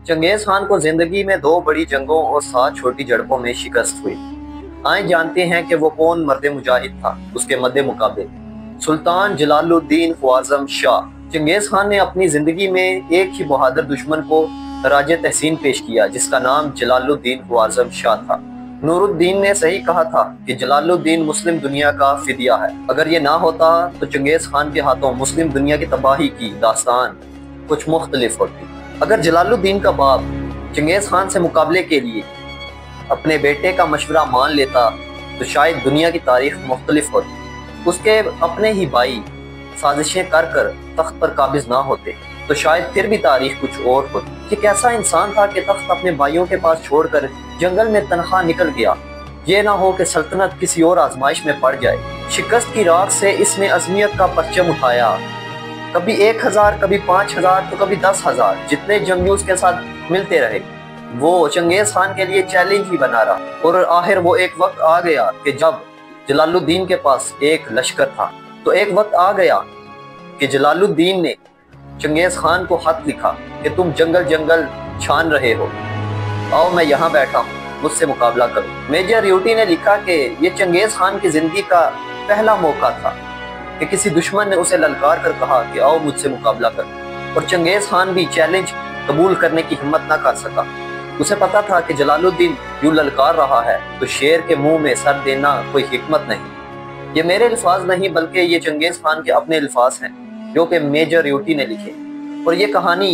Genghis Khan को जिंदगी में 2 बड़ी जंगों और 7 छोटी झड़पों में शिकस्त हुई। आए जानते हैं कि वो कौन मर्द मुजाहिद था उसके मद्दे मुकाबले। सुल्तान जलालुद्दीन ख्वाज़म शाह। चंगेज खान ने अपनी जिंदगी में एक ही बहादुर दुश्मन को राज तहसीन पेश किया जिसका नाम जलालुद्दीन ख्वाज़म शाह था। नूरुद्दीन ने सही कहा था कि जलालुद्दीन मुस्लिम दुनिया का फिदिया है। अगर ये ना होता तो चंगेज खान के हाथों मुस्लिम दुनिया की तबाही की दास्तान कुछ मुख्तलिफ होती। अगर जलालुद्दीन का बाप चंगेज खान से मुकाबले के लिए अपने बेटे का मशवरा मान लेता तो शायद दुनिया की तारीख मुख्तलिफ होती। उसके अपने ही भाई साजिशें कर कर तख्त पर काबिज ना होते तो शायद फिर भी तारीख कुछ और होती। ये कैसा इंसान था कि तख्त अपने भाइयों के पास छोड़कर जंगल में तनहा निकल गया। ये ना हो कि सल्तनत किसी और आजमाइश में पड़ जाए। शिकस्त की राख से इसने अज़मियत का परचम उठाया। कभी 1000, कभी 5000 तो कभी 10,000 जितने जंगी उसके साथ मिलते रहे वो चंगेज खान के लिए चैलेंज ही बना रहा। और आखिर वो एक वक्त आ गया कि जब जलालुद्दीन के पास एक लश्कर था तो एक वक्त आ गया कि जलालुद्दीन ने चंगेज खान को खत लिखा कि तुम जंगल जंगल छान रहे हो, आओ मैं यहाँ बैठा हूँ, मुझसे मुकाबला करो। मेजर यूटी ने लिखा कि ये चंगेज खान की जिंदगी का पहला मौका था कि किसी दुश्मन ने उसे ललकार कर कहा कि आओ मुझसे मुकाबला करो। और चंगेज खान भी चैलेंज कबूल करने की हिम्मत ना कर सका। उसे पता था कि जलालुद्दीन यूं ललकार रहा है तो शेर के मुंह में सर देना कोई हिकमत नहीं। ये मेरे अल्फाज नहीं बल्कि ये चंगेज खान के अपने अल्फाज हैं जो कि मेजर यूटी ने लिखे। और ये कहानी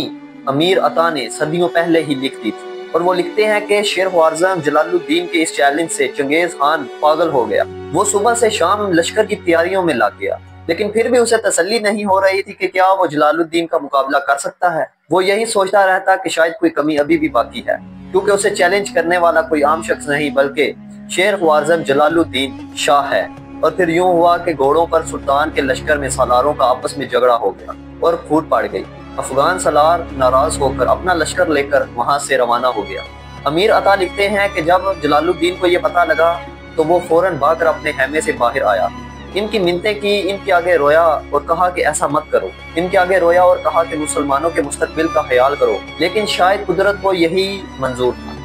अमीर अता ने सदियों पहले ही लिख दी थी। और वो लिखते हैं कि शेर ख्वाज़म जलालुद्दीन के इस चैलेंज से चंगेज खान पागल हो गया। वो सुबह से शाम लश्कर की तैयारियों में लग गया लेकिन फिर भी उसे तसल्ली नहीं हो रही थी कि क्या वो जलालुद्दीन का मुकाबला कर सकता है। वो यही सोचता रहता कि शायद कोई कमी अभी भी बाकी है क्योंकि उसे चैलेंज करने वाला कोई आम शख्स नहीं बल्कि शेर ख्वाज़म जलालुद्दीन शाह है। और फिर यूं हुआ कि घोड़ों पर सुल्तान के लश्कर में सालारों का आपस में झगड़ा हो गया और फूट पड़ गई। अफगान सालार नाराज होकर अपना लश्कर लेकर वहां से रवाना हो गया। अमीर अता लिखते हैं कि जब जलालुद्दीन को यह पता लगा तो वो फौरन भागकर अपने खेमे से बाहर आया। इनकी मिन्नतें की, इनके आगे रोया और कहा कि ऐसा मत करो। इनके आगे रोया और कहा कि मुसलमानों के मुस्तकबिल का ख्याल करो। लेकिन शायद कुदरत को यही मंजूर था।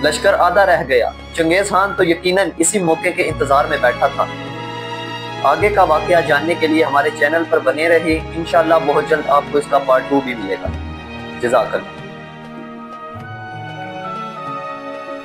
लश्कर आधा रह गया। चंगेज खान तो यकीनन इसी मौके के इंतजार में बैठा था। आगे का वाकया जानने के लिए हमारे चैनल पर बने रहे। इंशाअल्लाह बहुत जल्द आपको इसका पार्ट 2 भी मिलेगा। जज़ाकल्लाह।